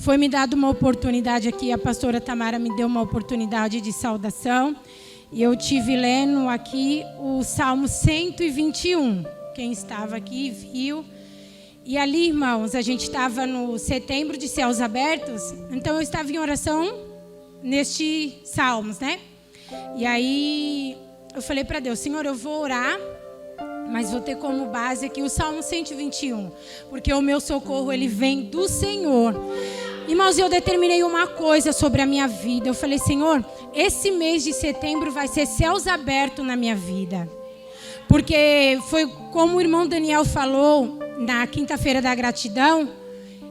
foi me dada uma oportunidade aqui, a pastora Tamara me deu uma oportunidade de saudação, e eu tive lendo aqui o Salmo 121. Quem estava aqui viu. E ali, irmãos, a gente estava no setembro de céus abertos, então eu estava em oração neste Salmos, né? E aí eu falei para Deus, Senhor, eu vou orar, mas vou ter como base aqui o Salmo 121, porque o meu socorro, ele vem do Senhor. Irmãos, eu determinei uma coisa sobre a minha vida. Eu falei, Senhor, esse mês de setembro vai ser céus abertos na minha vida. Porque foi como o irmão Daniel falou na quinta-feira da gratidão.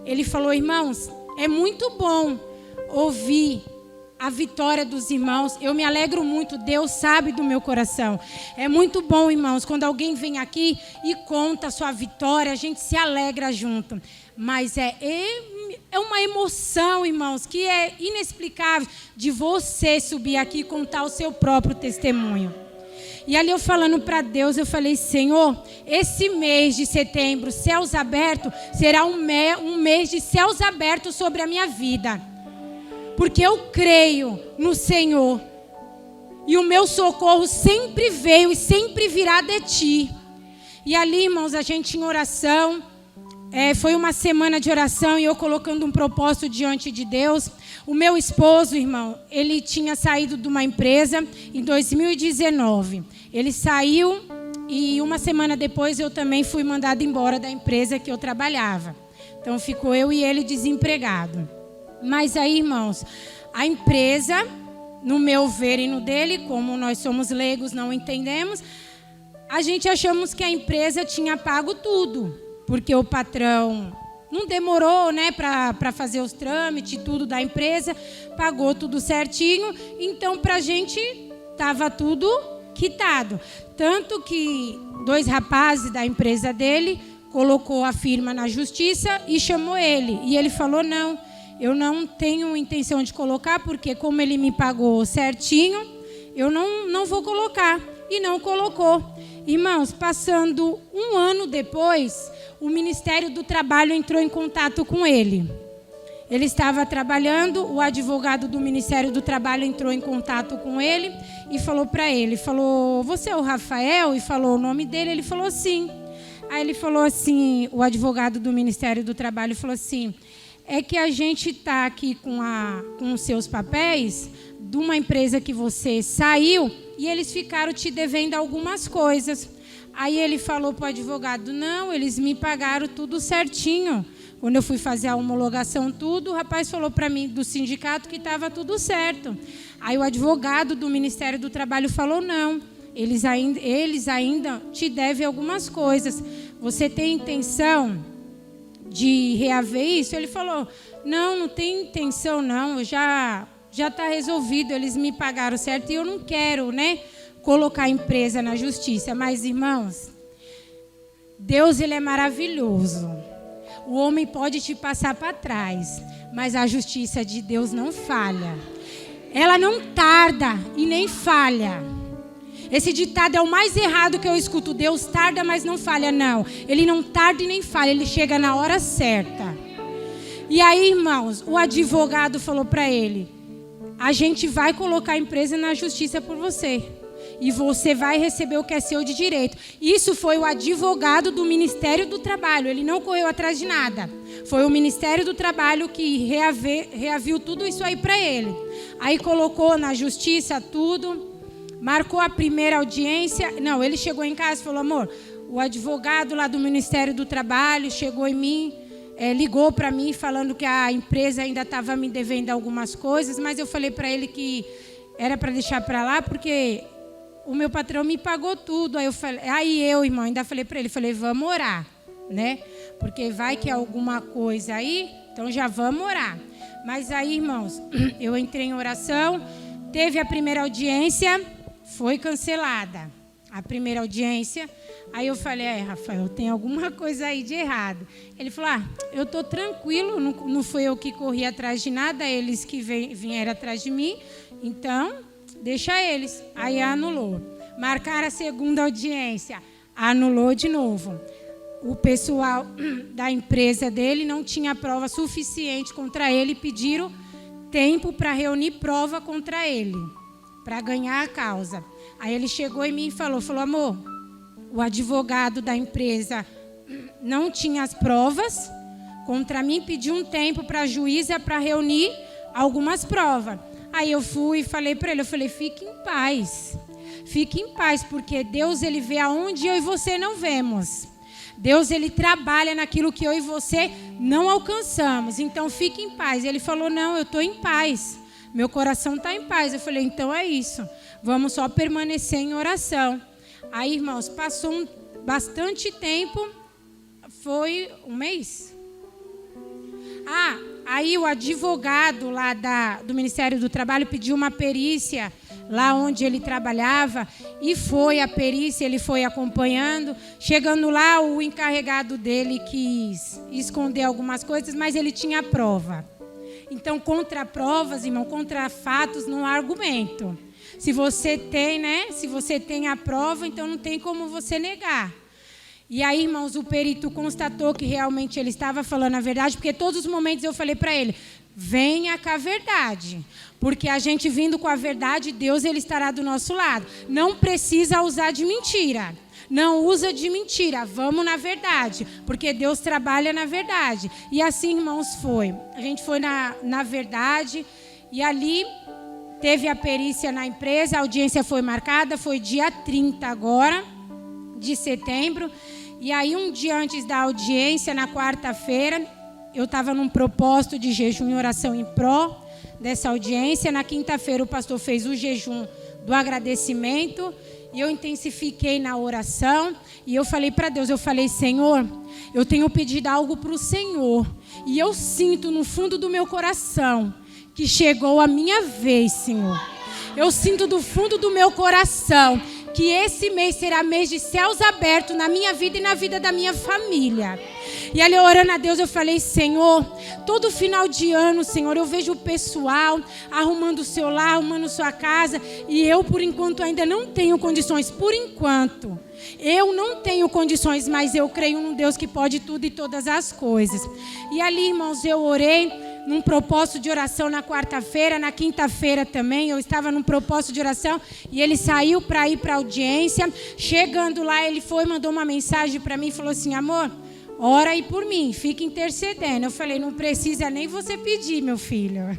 Ele falou, irmãos, é muito bom ouvir a vitória dos irmãos. Eu me alegro muito, Deus sabe do meu coração. É muito bom, irmãos, quando alguém vem aqui e conta a sua vitória, a gente se alegra junto. Mas é uma emoção, irmãos, que é inexplicável de você subir aqui e contar o seu próprio testemunho. E ali eu falando para Deus, eu falei, Senhor, esse mês de setembro, céus abertos, será um mês de céus abertos sobre a minha vida. Porque eu creio no Senhor. E o meu socorro sempre veio e sempre virá de Ti. E ali, irmãos, a gente em oração, foi uma semana de oração e eu colocando um propósito diante de Deus. O meu esposo, irmão, ele tinha saído de uma empresa em 2019. Ele saiu e uma semana depois eu também fui mandada embora da empresa que eu trabalhava. Então ficou eu e ele desempregado. Mas aí, irmãos, a empresa, no meu ver e no dele, como nós somos leigos, não entendemos, a gente achamos que a empresa tinha pago tudo, porque o patrão não demorou, né, para fazer os trâmites, tudo da empresa, pagou tudo certinho, então para a gente estava tudo quitado. Tanto que 2 rapazes da empresa dele colocou a firma na justiça e chamou ele. E ele falou, não, eu não tenho intenção de colocar, porque como ele me pagou certinho, eu não vou colocar. E não colocou. Irmãos, passando um ano depois, o Ministério do Trabalho entrou em contato com ele. Ele estava trabalhando, o advogado do Ministério do Trabalho entrou em contato com ele e falou para ele, falou, você é o Rafael? E falou o nome dele, ele falou sim. Aí ele falou assim, o advogado do Ministério do Trabalho falou assim, é que a gente está aqui com os seus papéis de uma empresa que você saiu e eles ficaram te devendo algumas coisas. Aí ele falou para o advogado, não, eles me pagaram tudo certinho. Quando eu fui fazer a homologação, tudo, o rapaz falou para mim do sindicato que estava tudo certo. Aí o advogado do Ministério do Trabalho falou, não, eles ainda te devem algumas coisas. Você tem intenção de reaver isso? Ele falou, não tem intenção não, já está resolvido, eles me pagaram certo e eu não quero, né, colocar a empresa na justiça. Mas, irmãos, Deus, ele é maravilhoso. O homem pode te passar para trás, mas a justiça de Deus não falha. Ela não tarda e nem falha. Esse ditado é o mais errado que eu escuto. Deus tarda, mas não falha. Não, ele não tarda e nem falha. Ele chega na hora certa. E aí, irmãos, o advogado falou para ele, a gente vai colocar a empresa na justiça por você. E você vai receber o que é seu de direito. Isso foi o advogado do Ministério do Trabalho. Ele não correu atrás de nada. Foi o Ministério do Trabalho que reaviu tudo isso aí para ele. Aí colocou na justiça tudo. Marcou a primeira audiência. Não, ele chegou em casa e falou, amor, o advogado lá do Ministério do Trabalho chegou em mim, ligou para mim falando que a empresa ainda estava me devendo algumas coisas, mas eu falei para ele que era para deixar para lá, porque o meu patrão me pagou tudo. Aí eu, irmão, ainda falei para ele, falei, vamos orar, né? Porque vai que é alguma coisa aí, então já vamos orar. Mas aí, irmãos, eu entrei em oração, teve a primeira audiência, foi cancelada a primeira audiência. Aí eu falei, Rafael, tem alguma coisa aí de errado. Ele falou, eu estou tranquilo, não foi eu que corri atrás de nada, eles que vieram atrás de mim, então deixa eles. Aí anulou. Marcaram a segunda audiência, anulou de novo. o pessoal da empresa dele não tinha prova suficiente contra ele e pediram tempo para reunir prova contra ele, para ganhar a causa. Aí ele chegou em mim e falou, amor, o advogado da empresa não tinha as provas contra mim, pediu um tempo para a juíza para reunir algumas provas. Aí eu fui e falei para ele, fique em paz, porque Deus ele vê aonde eu e você não vemos. Deus ele trabalha naquilo que eu e você não alcançamos, então fique em paz. Ele falou, não, eu estou em paz, meu coração está em paz. Eu falei, então é isso, vamos só permanecer em oração. Aí, irmãos, passou bastante tempo, foi um mês? Aí o advogado lá do Ministério do Trabalho pediu uma perícia lá onde ele trabalhava, e foi a perícia, ele foi acompanhando. Chegando lá, o encarregado dele quis esconder algumas coisas, mas ele tinha prova. Então, contra provas, irmão, contra fatos, não há argumento. Se você tem, se você tem a prova, então não tem como você negar. E aí, irmãos, o perito constatou que realmente ele estava falando a verdade, porque todos os momentos eu falei para ele, venha com a verdade, porque a gente vindo com a verdade, Deus ele estará do nosso lado. Não precisa usar de mentira, não usa de mentira, vamos na verdade, porque Deus trabalha na verdade. E assim, irmãos, foi. A gente foi na verdade, e ali teve a perícia na empresa, a audiência foi marcada, foi dia 30 agora, de setembro. E aí, um dia antes da audiência, na quarta-feira, eu estava num propósito de jejum e oração em pró dessa audiência. Na quinta-feira, o pastor fez o jejum do agradecimento e eu intensifiquei na oração. E eu falei para Deus, Senhor, eu tenho pedido algo para o Senhor. E eu sinto no fundo do meu coração que chegou a minha vez, Senhor. Eu sinto do fundo do meu coração que esse mês será mês de céus abertos na minha vida e na vida da minha família. E ali orando a Deus, eu falei, Senhor, todo final de ano, Senhor, eu vejo o pessoal arrumando o seu lar, arrumando sua casa, e eu, por enquanto, ainda não tenho condições. Por enquanto, eu não tenho condições, mas eu creio num Deus que pode tudo e todas as coisas. E ali, irmãos, eu orei num propósito de oração na quarta-feira, na quinta-feira também, eu estava num propósito de oração, e ele saiu para ir para a audiência. Chegando lá, ele mandou uma mensagem para mim e falou assim, amor, ora aí por mim, fica intercedendo. Eu falei, não precisa nem você pedir, meu filho.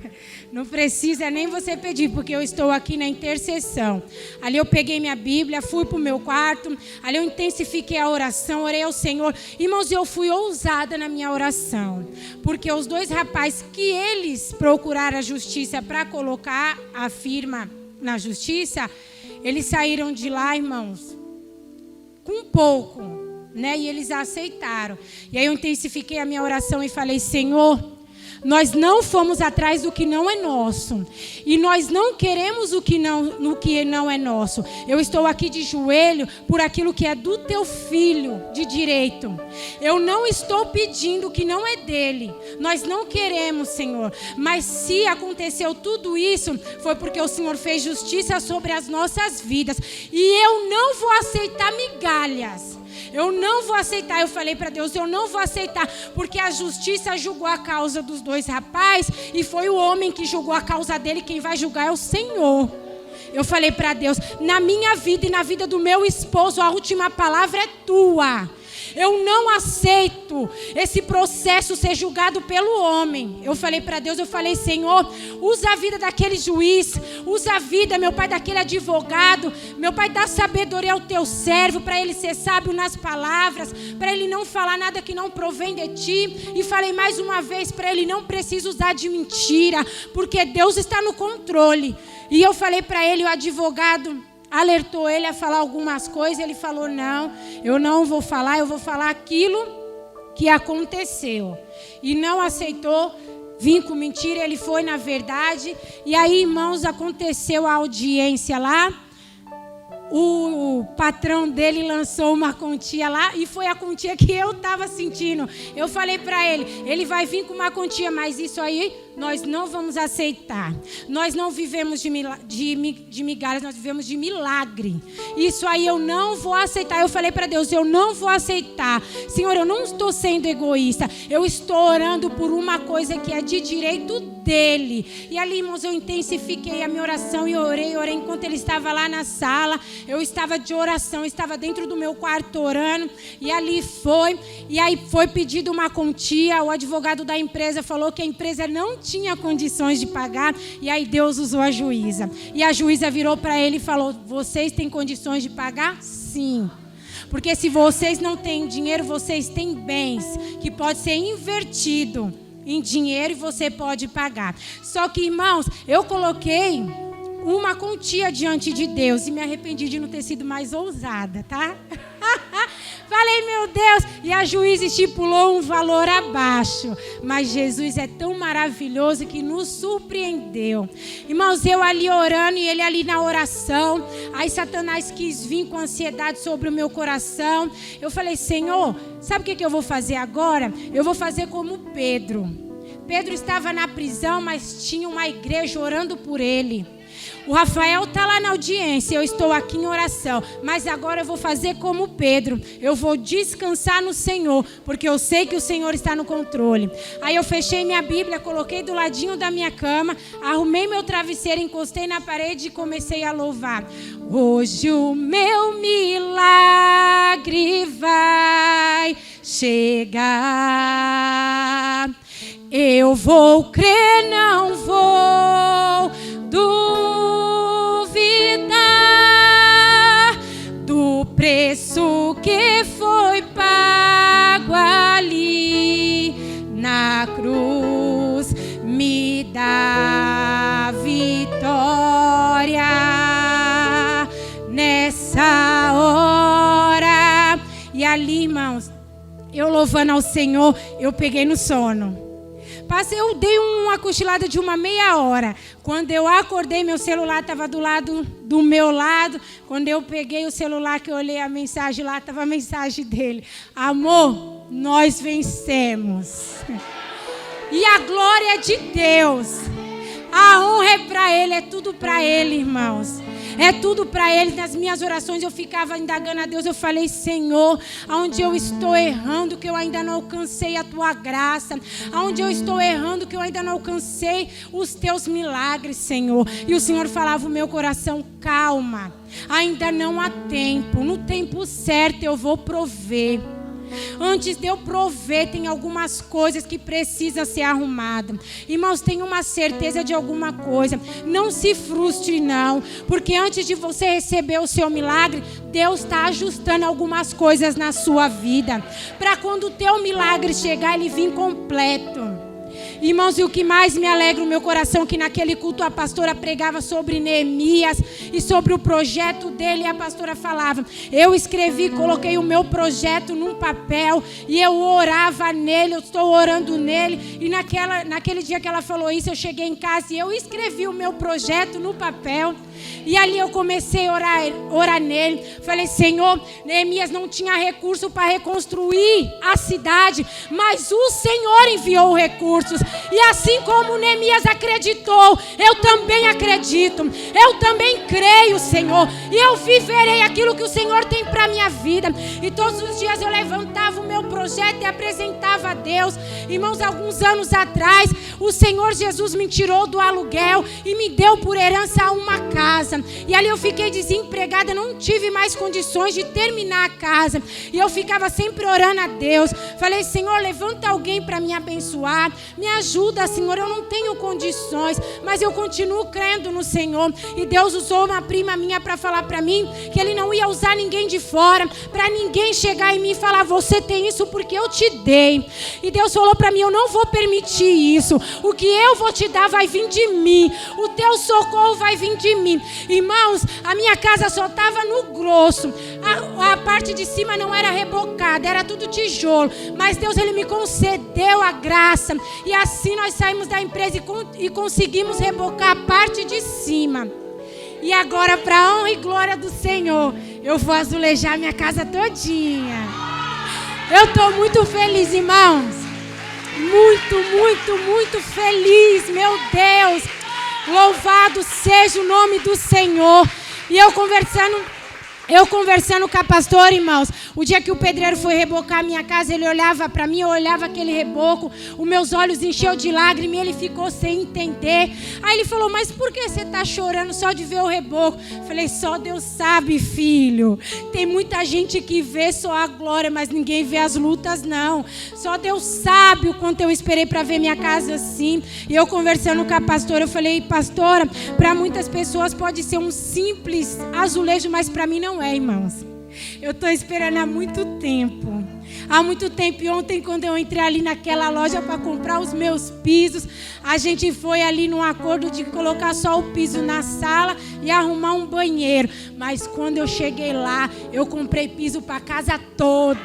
Não precisa nem você pedir, porque eu estou aqui na intercessão. Ali eu peguei minha Bíblia, fui para o meu quarto, ali eu intensifiquei a oração, orei ao Senhor. Irmãos, eu fui ousada na minha oração, porque os dois rapazes que eles procuraram a justiça para colocar a firma na justiça, eles saíram de lá, irmãos, com pouco, e eles aceitaram. E aí eu intensifiquei a minha oração e falei, Senhor, nós não fomos atrás do que não é nosso, e nós não queremos no que não é nosso. Eu estou aqui de joelho por aquilo que é do teu filho de direito. Eu não estou pedindo o que não é dele. Nós não queremos, Senhor. Mas se aconteceu tudo isso, foi porque o Senhor fez justiça sobre as nossas vidas. E eu não vou aceitar migalhas. Eu não vou aceitar. Eu falei para Deus, eu não vou aceitar, porque a justiça julgou a causa dos dois rapazes, e foi o homem que julgou a causa dele. Quem vai julgar é o Senhor. Eu falei para Deus, na minha vida e na vida do meu esposo, a última palavra é tua. Eu não aceito esse processo ser julgado pelo homem. Eu falei para Deus, Senhor, usa a vida daquele juiz, usa a vida, meu Pai, daquele advogado. Meu Pai, dá sabedoria ao teu servo, para ele ser sábio nas palavras, para ele não falar nada que não provém de ti. E falei mais uma vez para ele, não precisa usar de mentira, porque Deus está no controle. E eu falei para ele, o advogado alertou ele a falar algumas coisas. Ele falou, não, eu não vou falar, eu vou falar aquilo que aconteceu. E não aceitou vir com mentira, ele foi na verdade. E aí, irmãos, aconteceu a audiência lá. o patrão dele lançou uma quantia lá e foi a quantia que eu estava sentindo. Eu falei para ele, ele vai vir com uma quantia, mas isso aí nós não vamos aceitar. Nós não vivemos de migalhas, nós vivemos de milagre. Isso aí eu não vou aceitar. Eu falei para Deus, eu não vou aceitar. Senhor, eu não estou sendo egoísta. Eu estou orando por uma coisa que é de direito dele. E ali, irmãos, eu intensifiquei a minha oração e orei enquanto ele estava lá na sala. Eu estava de oração, estava dentro do meu quarto orando. E ali foi. E aí foi pedido uma quantia. O advogado da empresa falou que a empresa não tinha condições de pagar, e aí Deus usou a juíza. E a juíza virou para ele e falou: vocês têm condições de pagar? Sim. Porque se vocês não têm dinheiro, vocês têm bens que pode ser invertido em dinheiro e você pode pagar. Só que, irmãos, eu coloquei uma quantia diante de Deus e me arrependi de não ter sido mais ousada, tá? Falei, meu Deus, e a juíza estipulou um valor abaixo. Mas Jesus é tão maravilhoso que nos surpreendeu. Irmãos, eu ali orando e ele ali na oração. Aí Satanás quis vir com ansiedade sobre o meu coração. Eu falei, Senhor, sabe o que eu vou fazer agora? Eu vou fazer como Pedro. Pedro estava na prisão, mas tinha uma igreja orando por ele. O Rafael está lá na audiência, eu estou aqui em oração. Mas agora eu vou fazer como Pedro. Eu vou descansar no Senhor, porque eu sei que o Senhor está no controle. Aí eu fechei minha Bíblia, coloquei do ladinho da minha cama, arrumei meu travesseiro, encostei na parede e comecei a louvar. Hoje o meu milagre vai chegar. Eu vou crer, não vou duvidar do preço que foi pago ali na cruz. Me dá vitória nessa hora. E ali, irmãos, eu louvando ao Senhor, eu peguei no sono. Eu dei uma cochilada de uma meia hora. Quando eu acordei, meu celular estava do lado do meu lado. Quando eu peguei o celular, que eu olhei a mensagem lá, estava a mensagem dele. Amor, nós vencemos. E a glória é de Deus. A honra é para Ele, é tudo para Ele, irmãos. É tudo para Ele. Nas minhas orações eu ficava indagando a Deus. Eu falei, Senhor, aonde eu estou errando que eu ainda não alcancei a Tua graça? Aonde eu estou errando que eu ainda não alcancei os Teus milagres, Senhor? E o Senhor falava no meu coração, calma, ainda não há tempo. No tempo certo eu vou prover. Antes de eu prover, tem algumas coisas que precisam ser arrumadas. Irmãos, tenha uma certeza de alguma coisa. Não se frustre, não. Porque antes de você receber o seu milagre, Deus está ajustando algumas coisas na sua vida. Para quando o teu milagre chegar, ele vir completo. Irmãos, e o que mais me alegra no meu coração, que naquele culto a pastora pregava sobre Neemias e sobre o projeto dele, e a pastora falava, eu escrevi, coloquei o meu projeto num papel e eu orava nele, eu estou orando nele. E naquele dia que ela falou isso, eu cheguei em casa e eu escrevi o meu projeto no papel. E ali eu comecei a orar nele. Falei, Senhor, Neemias não tinha recurso para reconstruir a cidade, mas o Senhor enviou recursos. E assim como Neemias acreditou, eu também acredito. Eu também creio, Senhor. E eu viverei aquilo que o Senhor tem para a minha vida. E todos os dias eu levantava o meu projeto e apresentava a Deus. Irmãos, alguns anos atrás, o Senhor Jesus me tirou do aluguel e me deu por herança uma casa. E ali eu fiquei desempregada, não tive mais condições de terminar a casa. E eu ficava sempre orando a Deus. Falei, Senhor, levanta alguém para me abençoar. Me ajuda, Senhor, eu não tenho condições, mas eu continuo crendo no Senhor. E Deus usou uma prima minha para falar para mim que Ele não ia usar ninguém de fora, para ninguém chegar em mim e falar, você tem isso porque eu te dei. E Deus falou para mim, eu não vou permitir isso. O que eu vou te dar vai vir de mim. O teu socorro vai vir de mim. Irmãos, a minha casa só estava no grosso. A parte de cima não era rebocada, era tudo tijolo. Mas Deus, Ele me concedeu a graça. E assim nós saímos da empresa e conseguimos rebocar a parte de cima. E agora, para a honra e glória do Senhor, eu vou azulejar minha casa todinha. Eu estou muito feliz, irmãos. Muito, muito, muito feliz, meu Deus. Louvado seja o nome do Senhor. E eu conversando com a pastora, irmãos, o dia que o pedreiro foi rebocar a minha casa, ele olhava para mim, eu olhava aquele reboco, os meus olhos encheu de lágrimas e ele ficou sem entender. Aí ele falou, mas por que você está chorando só de ver o reboco? Falei, só Deus sabe, filho. Tem muita gente que vê só a glória, mas ninguém vê as lutas, não. Só Deus sabe o quanto eu esperei para ver minha casa assim. E eu conversando com a pastora, eu falei, pastora, para muitas pessoas pode ser um simples azulejo, mas para mim não é, irmãos. Eu estou esperando há muito tempo. Há muito tempo. E ontem, quando eu entrei ali naquela loja para comprar os meus pisos, a gente foi ali num acordo de colocar só o piso na sala e arrumar um banheiro. Mas quando eu cheguei lá, eu comprei piso para a casa toda.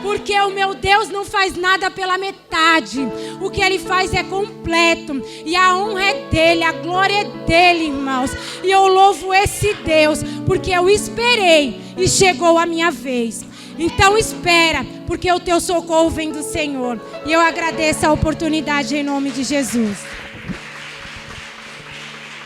Porque o meu Deus não faz nada pela metade. O que Ele faz é completo. E a honra é dEle, a glória é dEle, irmãos. E eu louvo esse Deus, porque eu esperei e chegou a minha vez. Então espera, porque o teu socorro vem do Senhor. E eu agradeço a oportunidade em nome de Jesus.